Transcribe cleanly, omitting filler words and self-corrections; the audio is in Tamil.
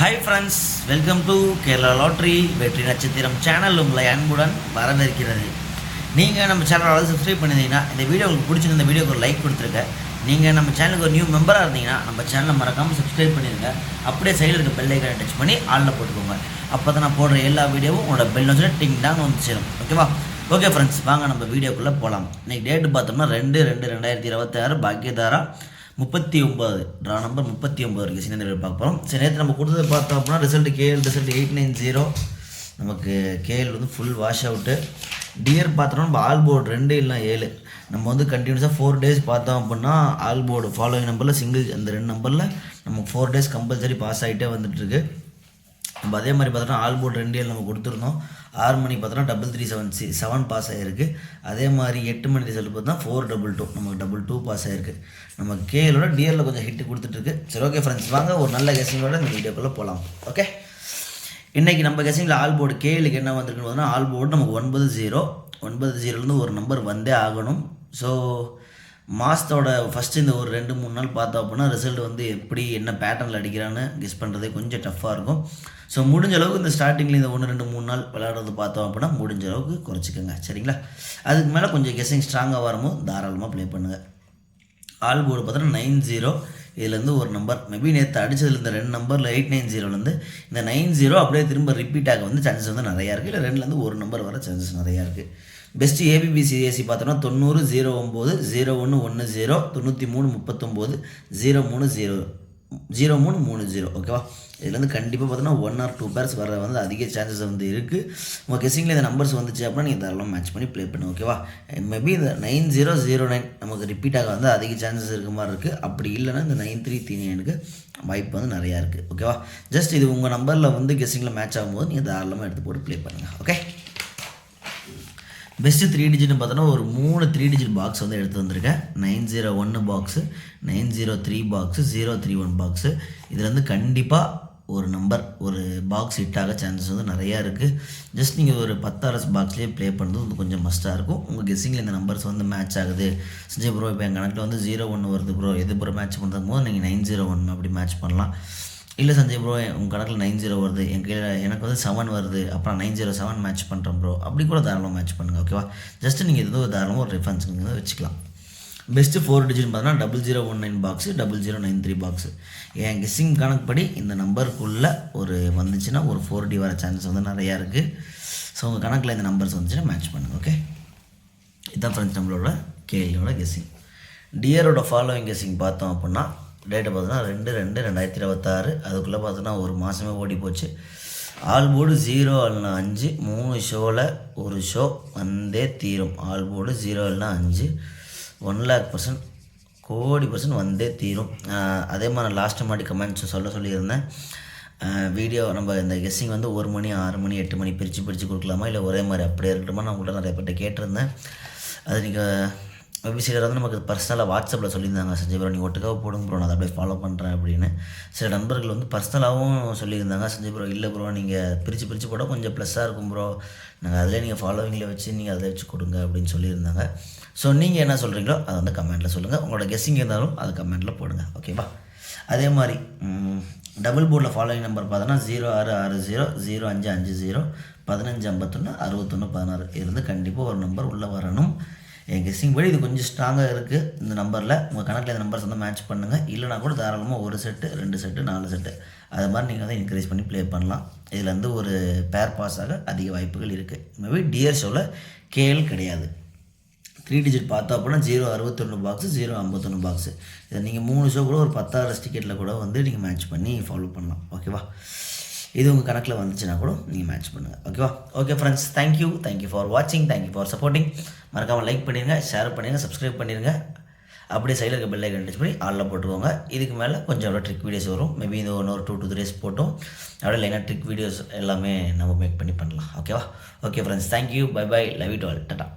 Hi friends, welcome to Kerala lottery வெற்றி நட்சத்திரம் சேனல் உங்களை அன்புடன் வரவேற்கிறது. நீங்கள் நம்ம சேனலை சப்ஸ்கிரைப் பண்ணியிருந்தீங்கன்னா இந்த வீடியோ உங்களுக்கு பிடிச்சிருந்த இந்த வீடியோக்கு ஒரு லைக் கொடுத்துருங்க. நீங்கள் நம்ம சேனலுக்கு ஒரு நியூ மெம்பராக இருந்தீங்கன்னா நம்ம சேனலை மறக்காமல் சப்ஸ்கிரைப் பண்ணிடுங்க. அப்படியே சைடில் இருக்க பெல் ஐக்கானை டச் பண்ணி ஆளில் போட்டுக்கோங்க. அப்போ தான் நான் போடுற எல்லா வீடியோவும் உங்களோட பெல் வச்சு டிங் டாங் வந்து சேரும். ஓகேவா? ஓகே ஃப்ரெண்ட்ஸ், வாங்க நம்ம வீடியோக்குள்ளே போகலாம். இன்றைக்கி டேட்டு பார்த்தோம்னா 2/2/2026 பாக்கியதாரா 39 ட்ரா நம்பர் 39 இருக்குது. சின்ன பார்க்க போகிறோம். சரி, நேற்று நம்ம கொடுத்தது பார்த்தோம் அப்படின்னா ரிசல்ட் 890. நமக்கு கேஎல் வந்து ஃபுல் வாஷ் அவுட்டு. டியர் பார்த்தோம்னா நம்ம ஆல் போர்டு 2 இல்லை 7 நம்ம வந்து கண்டினியூஸாக 4 டேஸ் பார்த்தோம் அப்படின்னா ஆல் போர்டு ஃபாலோயிங் நம்பரில் சிங்கிள் அந்த 2 நம்பரில் நமக்கு 4 டேஸ் கம்பல்சரி பாஸ் ஆகிட்டே வந்துட்டுருக்கு. நம்ம அதே மாதிரி பார்த்தோன்னா ஆல் போர்டு 2 நம்ம கொடுத்துருந்தோம். 6 மணி பார்த்தோன்னா 3377 பாஸ் ஆகிருக்கு. அதே மாதிரி 8 மணி ரிசல்ட் பார்த்தா 422 நமக்கு 22 பாஸ் ஆகிருக்கு. நம்ம கேஎலோட டியரில் கொஞ்சம் ஹிட்டு கொடுத்துட்ருக்கு. சரி, ஓகே ஃப்ரெண்ட்ஸ், வாங்க ஒரு நல்ல கெஸிங்கோட இந்த வீடியோக்குள்ளே போகலாம். ஓகே, இன்றைக்கி நம்ம கெஸிங்கில் ஆல் போர்டு கேஎலுக்கு என்ன வந்திருக்குன்னு பார்த்தோன்னா ஆல் போர்டு நமக்கு 90 ஒரு நம்பர் வந்தே ஆகணும். ஸோ மாதத்தோட ஃபஸ்ட்டு இந்த ஒரு 2-3 நாள் பார்த்தோம் அப்படின்னா ரிசல்ட் வந்து எப்படி என்ன பேட்டர்னில் அடிக்கிறான்னு கெஸ் பண்ணுறதே கொஞ்சம் டஃப்பாக இருக்கும். ஸோ முடிஞ்ச அளவுக்கு இந்த ஸ்டார்டிங்கில் இந்த 1-2-3 நாள் விளையாடுறது பார்த்தோம் அப்படின்னா முடிஞ்ச அளவுக்கு குறைச்சிக்கோங்க. சரிங்களா? அதுக்கு மேலே கொஞ்சம் கெஸ்ஸிங் ஸ்ட்ராங்காக வரும்போது தாராளமாக ப்ளே பண்ணுங்கள். ஆல் போர்டு பார்த்தோன்னா 90 இதுலேருந்து ஒரு நம்பர் மேபி நேற்று அடித்ததில் இந்த 2 நம்பரில் 890 இந்த 90 அப்படியே திரும்ப ரிப்பீட் ஆக வந்து சான்சஸ் வந்து நிறையா இருக்குது. இல்லை 2லேருந்து ஒரு நம்பர் வர சான்சஸ் நிறையா இருக்குது. பெஸ்ட்டு ஏபிபிசிஎஸ்சி பார்த்தோன்னா 90 09 0110 93 39 03 0330. ஓகேவா? இதுலேருந்து கண்டிப்பாக பார்த்தோன்னா 1 or 2 பேர்ஸ் வர வந்து அதிக சான்சஸ் வந்து இருக்குது. உங்கள் கெஸிங்கில் இந்த நம்பர்ஸ் வந்துச்சு அப்படின்னா நீங்கள் தாராளமாக மேட்ச் பண்ணி ப்ளே பண்ணுங்க. ஓகேவா? மேபி இந்த 9009 நமக்கு ரிப்பீட்டாக வந்து அதிக சான்சஸ் இருக்க மாதிரி இருக்குது. அப்படி இல்லைன்னா இந்த 9339க்கு வாய்ப்பு வந்து நிறையா இருக்குது. ஓகேவா? ஜஸ்ட் இது உங்கள் நம்பரில் வந்து கெஸிங்கில் மேட்ச் ஆகும்போது நீங்கள் தாராளமாக எடுத்து போட்டு ப்ளே பண்ணுங்கள். ஓகே, பெஸ்ட்டு 3 டிஜிட்னு பார்த்தோன்னா ஒரு 3 3 டிஜிட் பாக்ஸ் வந்து எடுத்து வந்திருக்கேன். 901 பாக்ஸு, 903 பாக்ஸு, 031 பாக்ஸு. இதில் வந்து கண்டிப்பாக ஒரு நம்பர் ஒரு பாக்ஸ் ஹிட் ஆக சான்சஸ் வந்து நிறையா இருக்குது. ஜஸ்ட் நீங்கள் ஒரு 10 RS பாக்ஸ்லேயே ப்ளே பண்ணுறது வந்து கொஞ்சம் மஸ்ட்டாக இருக்கும். உங்கள் கெஸ்ஸிங்கில் இந்த நம்பர்ஸ் வந்து மேட்ச் ஆகுது. சஞ்சய் ப்ரோ இப்போ என் கணக்கில் வந்து 01 வருது ப்ரோ, எது ப்ரோ மேட்ச் பண்ணுறது போது நீங்கள் 901 அப்படி மேட்ச் பண்ணலாம். இல்லை சஞ்சய் ப்ரோ உங்கள் கணக்கில் 90 வருது, எனக்கு வந்து 7 வருது, அப்புறம் 907 மேட்ச் பண்ணுறேன் ப்ரோ, அப்படி கூட தாராளமாக மேட்ச் பண்ணுங்கள். ஓகேவா? ஜஸ்ட்டு நீங்கள் இது தாராளமாக ஒரு ரெஃபரன்ஸ் நீங்கள் வச்சுக்கலாம். பெஸ்ட்டு 4 டிஜிட் பார்த்தோன்னா 0019 பாக்ஸு, 0093 பாக்ஸு. என் கெஸ்ஸிங் கணக்குப்படி இந்த நம்பருக்குள்ளே ஒரு வந்துச்சுன்னா ஒரு 4D வர சான்சஸ் வந்து நிறையா இருக்குது. ஸோ உங்கள் கணக்கில் இந்த நம்பர்ஸ் வந்துச்சுன்னா மேட்ச் பண்ணுங்கள். ஓகே, இதுதான் ஃப்ரெண்ட்ஸ் நம்மளோட கேஎலோட கெஸ்ஸிங். டியரோட ஃபாலோவிங் கெஸ்ஸிங் பார்த்தோம் அப்படின்னா டேட்டை பார்த்தோன்னா 2/2/2026 அதுக்குள்ளே பார்த்தோன்னா ஒரு மாதமே ஓடி போச்சு. ஆல் போர்டு 0 இல்லைனா 5 3 ஷோவில் ஒரு ஷோ வந்தே தீரும். ஆல் போர்டு 0 இல்லைனா 5 1,00,000% கோடி % வந்தே தீரும். அதே மாதிரி நான் லாஸ்ட்டு மாட்டி கமெண்ட்ஸ் சொல்லியிருந்தேன். வீடியோ நம்ம இந்த கெஸ்ஸிங் வந்து 1 மணி 6 மணி 8 மணி பிரித்து கொடுக்கலாமா இல்லை ஒரே மாதிரி அப்படியே இருக்கட்டுமா, நான் உங்கள்கிட்ட நிறைய பேர்ட்ட கேட்டிருந்தேன். அது நீங்கள் வெப்சைட்டில் வந்து நமக்கு பர்சனலாக வாட்ஸ்அப்பில் சொல்லியிருந்தாங்க, சஞ்சய் ப்ரோ நீங்கள் ஒட்டுக்காக போடுங்க ப்ரோ, நான் அதை அப்படியே ஃபாலோ பண்ணுறேன் அப்படின்னு. சில நண்பர்கள் வந்து பர்சனலாகவும் சொல்லியிருந்தாங்க, சஞ்சய் ப்ரோ இல்லை ப்ரோ நீங்கள் பிரித்து போட்டால் கொஞ்சம் ப்ளஸ்ஸாக இருக்கும் ப்ரோ, நாங்கள் அதிலே நீங்கள் ஃபாலோவிங்கில் வச்சு நீங்கள் அதை வச்சு கொடுங்க அப்படின்னு சொல்லியிருந்தாங்க. ஸோ நீங்கள் என்ன சொல்கிறீங்களோ அதை வந்து கமெண்ட்டில் சொல்லுங்கள். உங்களோட கெஸ்ஸிங் இருந்தாலும் அதை கமெண்ட்டில் போடுங்க. ஓகேவா? அதே மாதிரி டபுள் போர்டில் ஃபாலோவிங் நம்பர் பார்த்தோன்னா 0660 0550 1551 61 16 இருந்து கண்டிப்பாக ஒரு நம்பர் உள்ளே வரணும். என் கெஸ்ஸிங் படி இது கொஞ்சம் ஸ்ட்ராங்காக இருக்குது. இந்த நம்பரில் உங்கள் கணக்கில் இந்த நம்பர்ஸ் வந்து மேட்ச் பண்ணுங்கள். இல்லைனா கூட தாராளமாக 1 செட்டு 2 செட்டு 4 செட்டு அது மாதிரி நீங்கள் வந்து இன்க்ரீஸ் பண்ணி ப்ளே பண்ணலாம். இதில் வந்து ஒரு பேர் பாஸ் ஆக அதிக வாய்ப்புகள் இருக்குது. மேபி டியர் ஷோவில் கேஎல் கிடையாது. 3 டிஜிட் பார்த்தோம் அப்படின்னா 061 பாக்ஸு, 051 பாக்ஸு. இதை நீங்கள் 3 ஷோ கூட ஒரு 10 RS டிக்கெட்டில் கூட வந்து நீங்கள் மேட்ச் பண்ணி ஃபாலோ பண்ணலாம். ஓகேவா? இது உங்கள் கணக்கில் வந்துச்சுன்னா கூட நீங்கள் மேட்ச் பண்ணுங்கள். ஓகேவா? ஓகே ஃப்ரெண்ட்ஸ், தேங்க்யூ ஃபார் வாட்சிங், தேங்க்யூ ஃபார் சப்போர்ட்டிங். மறக்காமல் லைக் பண்ணிடுங்க, ஷேர் பண்ணிடுங்க, சப்ஸ்கிரைப் பண்ணிடுங்க. அப்படியே சைடில் இருக்க பெல் ஐக்கன் டச் பண்ணி ஆளில் போட்டுக்கோங்க. இதுக்கு மேலே கொஞ்சம் அவ்வளோ ட்ரிக் வீடியோஸ் வரும். மேபி இந்த 1 or 2 to 3 days போட்டோம் அப்படியே லைனாக ட்ரிக் வீடியோஸ் எல்லாமே நம்ம மேக் பண்ணி பண்ணலாம். ஓகேவா? Okay friends, thank you, bye bye, love you to all, Tata.